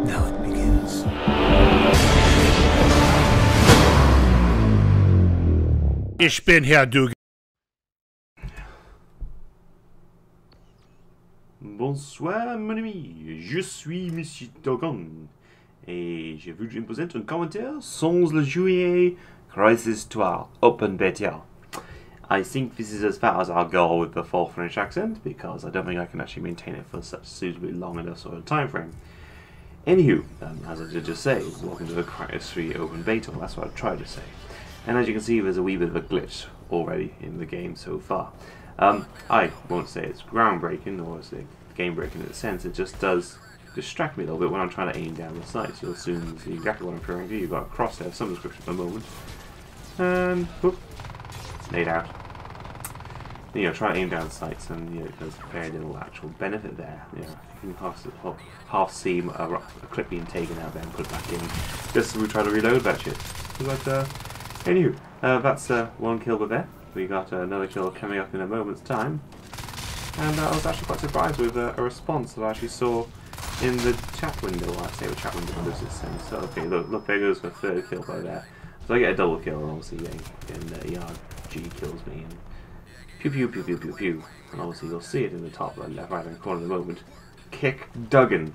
Now it begins. Ich bin Herr Dougan. Bonsoir mon ami, je suis mr.dougan et j'ai vu que je me posais un commentaire sans le jouer Crysis 3 Open Beta. I think this is as far as I'll go with the full French accent because I don't think I can actually maintain it for such suitably long enough sort of time frame. Anywho, as I did just say, welcome to the Crysis 3 Open Beta, that's what I tried to say. And as you can see, there's a wee bit of a glitch already in the game so far. I won't say it's groundbreaking or it's game-breaking in a sense, it just does distract me a little bit when I'm trying to aim down the sights. You'll soon see exactly what I'm referring to. You've got a crosshair, some description for a moment, and whoop, laid out. You know, try to aim down the sights, and you know, there's very little actual benefit there. You know, you can half see a clip being taken out there and put it back in, just so we try to reload that shit. But anywho, that's one kill with there. We got another kill coming up in a moment's time. And I was actually quite surprised with a response that I actually saw in the chat window. I say the chat window does this thing. So okay, look, there goes the third kill by there. So I get a double kill, and obviously, and ERG kills me, and pew pew pew pew pew pew. And obviously, you'll see it in the top right hand corner in a moment. K15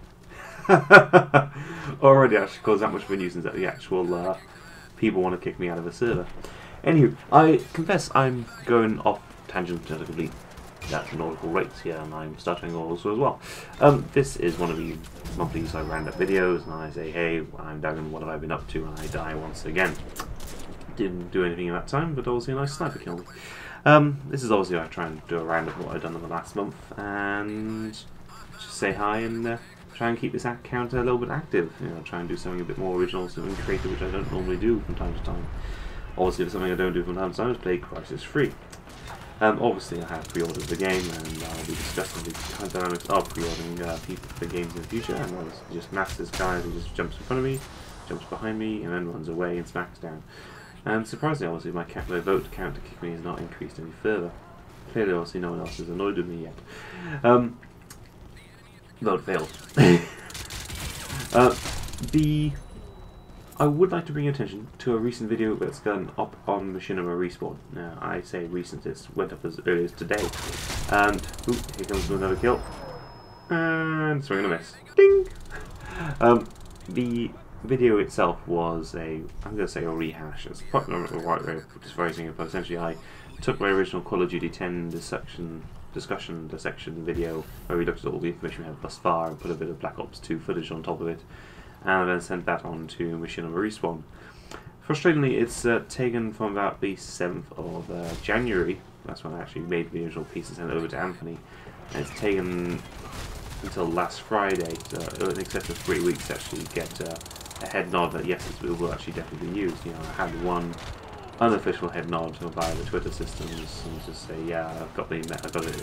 already actually caused that much of a nuisance that the actual people want to kick me out of the server. Anywho, I confess I'm going off tangent to complete natural nautical rates here, and I'm stuttering also as well. This is one of the monthly roundup videos, and I say, hey, I'm Dougan, what have I been up to, and I die once again. Didn't do anything in that time, but obviously a nice sniper kill me. This is obviously I try and do a roundup of what I've done in the last month, and just say hi and try and keep this account a little bit active. You know, try and do something a bit more original, something creative, which I don't normally do from time to time. Obviously, something I don't do from time to time is play Crysis 3. Obviously, I have pre-ordered the game, and I'll be discussing the dynamics of pre-ordering the games in the future. And I just mass this guy who just jumps in front of me, jumps behind me, and then runs away and smacks down. And surprisingly, obviously, my vote count to kick me has not increased any further. Clearly, obviously, no one else is annoyed with me yet. Vote failed. I would like to bring your attention to a recent video that's gone up on Machinima Respawn. Now, I say recent, it went up as early as today. And, ooh, here comes another kill. And swing and a miss. Ding! The video itself was I'm going to say a rehash. It's quite the right way of phrasing it, but essentially I took my original Call of Duty 10 dissection video where we looked at all the information we had thus far and put a bit of Black Ops 2 footage on top of it, and then sent that on to Machinima Respawn. Frustratingly, it's taken from about the 7th of January, that's when I actually made the original piece and sent it over to Anthony, and it's taken until last Friday, so in excess of 3 weeks to actually get a head nod that yes, it will actually definitely be used. You know, I had one unofficial head nod via the Twitter systems and just say, yeah, I've got it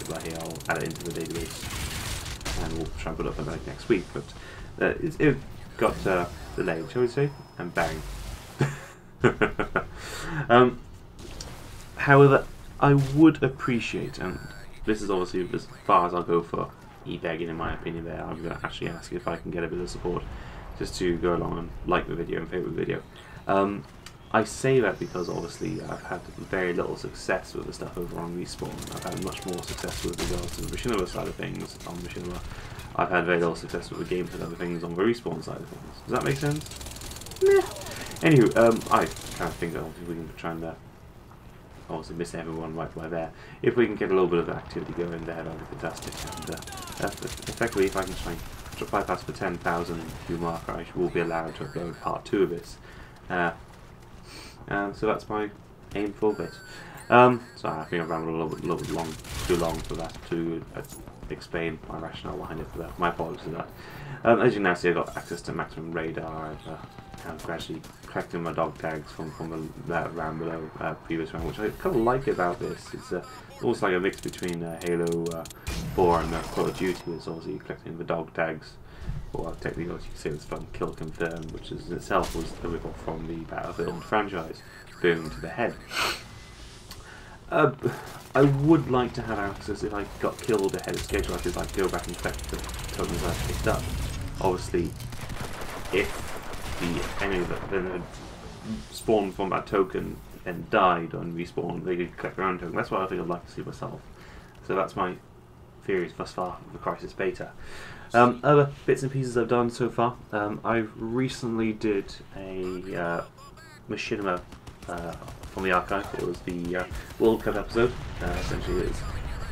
right here, I'll add it into the database, and we'll try and put it up like next week, but it got delayed, shall we say, and bang. However, I would appreciate, and this is obviously as far as I'll go for e-begging in my opinion there, I'm going to actually ask if I can get a bit of support just to go along and like the video and favourite the video. I say that because obviously I've had very little success with the stuff over on Respawn. I've had much more success with regards to the Machinima side of things on Machinima. I've had very little success with the game side of things on the Respawn side of things. Does that make sense? Meh. Anywho, I kind of think that obviously we can try and obviously miss everyone right by there. If we can get a little bit of activity going there, that would be fantastic. And effectively, if I can try and bypass the 10,000 view marker, I will be allowed to upload part 2 of this. So that's my aim for this. So I think I've rambled a little bit too long for that to explain my rationale behind it for that. My apologies for that. As you can now see, I've got access to maximum radar. I've gradually collecting my dog tags from that round below, previous round, which I kind of like about this. It's almost like a mix between Halo 4 and Call of Duty. It's obviously collecting the dog tags, or technically you can say it's from Kill Confirmed, which is in itself was a rip-off from the Battlefield franchise, boom to the head. I would like to have access if I got killed ahead of schedule. I could like go back and collect the tokens I picked up. Obviously, if the enemy that had spawned from that token and died and respawned, they could collect their own token. That's what I think I'd like to see myself. So that's my theories thus far of the Crysis beta. Other bits and pieces I've done so far. I recently did a machinima from the archive. It was the World Cup episode. Essentially, it's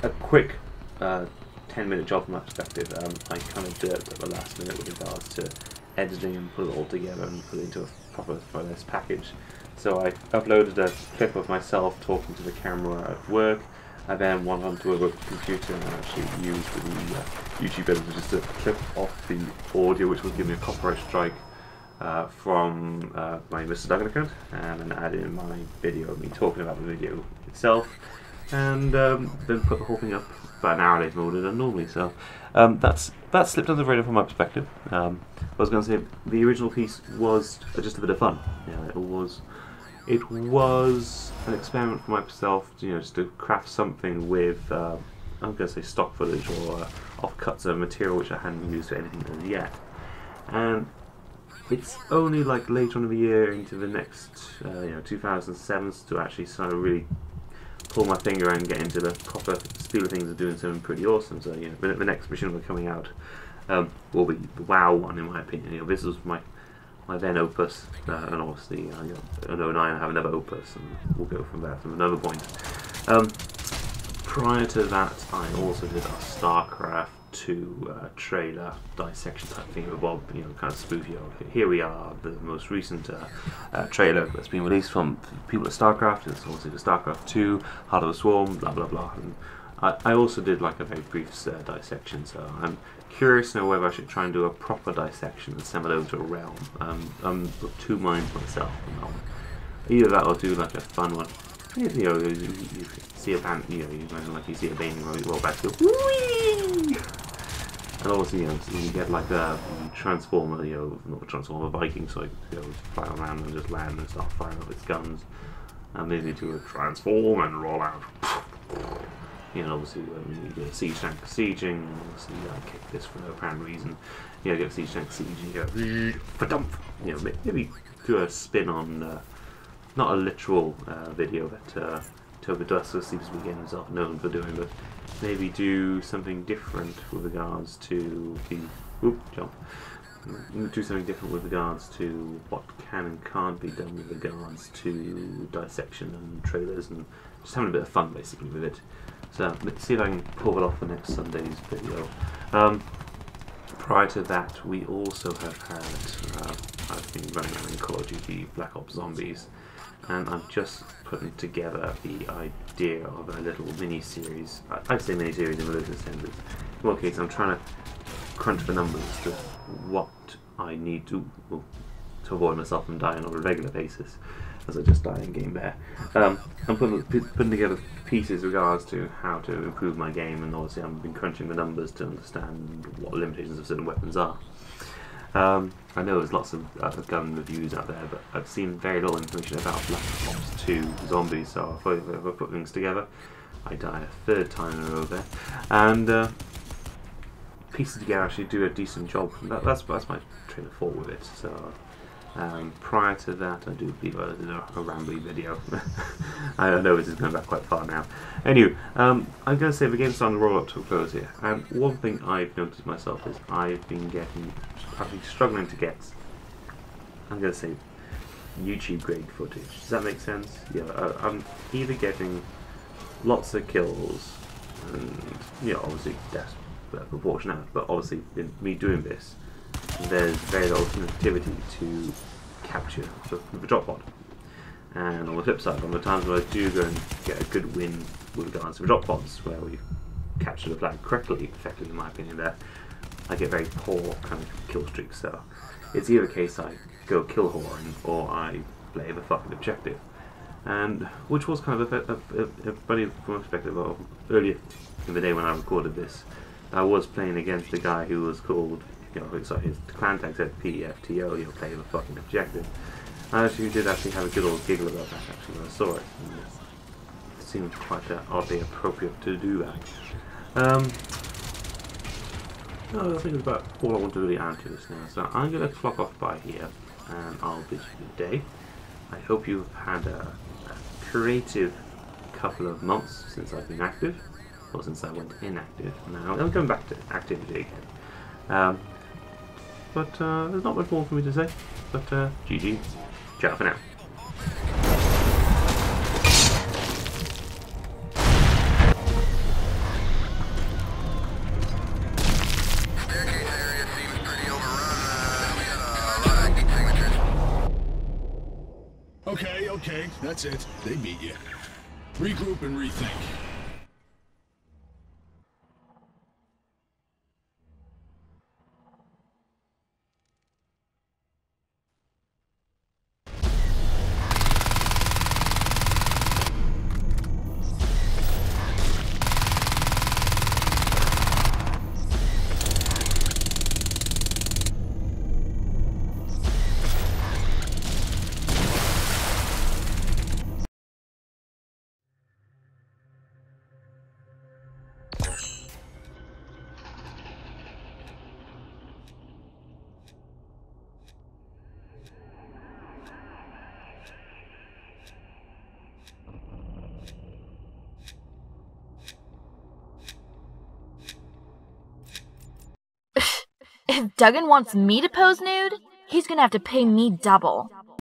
a quick 10-minute job from my perspective. I kind of jerked at the last minute with regards to editing and put it all together and put it into a proper finesse package. So I uploaded a clip of myself talking to the camera at work. I then went onto a computer and actually used the YouTube editor just to clip off the audio, which would give me a copyright strike from my mr.dougan account, and then add in my video of me talking about the video itself, and then put the whole thing up about an hour later than I would have done normally. So that slipped under the radar from my perspective. I was going to say the original piece was just a bit of fun. Yeah, it was an experiment for myself, just to craft something with, I'm going to say stock footage or offcuts of material which I hadn't used for anything as yet. And it's only like later on in the year into the next, 2007 to actually sort of really pull my finger and get into the proper spiel of things and doing something pretty awesome. So, the next machinima coming out will be the WoW one, in my opinion. This was my then opus, and obviously in 09 I have another opus, and we'll go from there from another point. Prior to that, I also did a StarCraft 2 trailer dissection type thing with Bob, kind of spoofy. Here we are, the most recent trailer that's been released from people at StarCraft. It's obviously the StarCraft 2, Heart of the Swarm, blah blah blah. And I also did like a very brief dissection, so I'm curious to know whether I should try and do a proper dissection and send it over to a realm. I'm of two minds myself. Either that or do like a fun one. You see a band, you imagine like you see a Bane roll back to go, whee! And obviously, you get like a Transformer, not a Transformer, Viking, so fly around and just land and start firing up its guns. And maybe do a transform and roll out. Obviously when you get a siege tank besieging, obviously kick this for no apparent reason. Get a siege tank sieging, you go fa-dump. Maybe do a spin on not a literal video that Toby Dusker seems to be getting himself known for doing, but maybe do something different with regards to the do something different with regards to what can and can't be done with regards to dissection and trailers, and just having a bit of fun basically with it. So let's see if I can pull it off for next Sunday's video. Prior to that, we also have had, I've been running around in Call of Duty Black Ops Zombies, and I'm just putting together the idea of a little mini-series. I'd say mini-series in religious standards. In one case, I'm trying to crunch the numbers to what I need to avoid myself from dying on a regular basis, as I just die in game there. I'm putting together pieces with regards to how to improve my game, and obviously I've been crunching the numbers to understand what the limitations of certain weapons are. I know there's lots of gun reviews out there, but I've seen very little information about Black Ops 2 Zombies, so I thought if I put things together, I die a third time in a row there, and pieces together actually do a decent job. That's my train of thought with it. So prior to that, I do believe I did a rambly video. I know this is going back quite far now. Anyway, I'm going to say the game's starting to roll up to a close here, and one thing I've noticed myself is I've been struggling to get, I'm going to say, YouTube grade footage. Does that make sense? Yeah, I'm either getting lots of kills, and obviously that's proportionate, but obviously in me doing this, there's very little connectivity to capture the drop pod. And on the flip side, on the times when I do go and get a good win with regards to the drop pods, where we capture the flag correctly, effectively in my opinion there, I get very poor kind of kill streaks. So it's either a case I go kill horn or I play the fucking objective. And which was kind of a funny from my perspective of earlier in the day when I recorded this. I was playing against a guy who was called, so his clan tag said PFTO, play the fucking objective. I actually did have a good old giggle about that actually when I saw it. And it seemed quite oddly appropriate to do that. No, I think it's about all I want to really add to this now. So I'm going to clock off by here, and I'll bid you good day. I hope you've had a creative couple of months since I've been active, or since I went inactive. Now I'm coming back to activity again. But there's not much more for me to say. But GG. Ciao for now. Okay, that's it. They beat you. Regroup and rethink. If Dougan wants me to pose nude, he's gonna have to pay me double.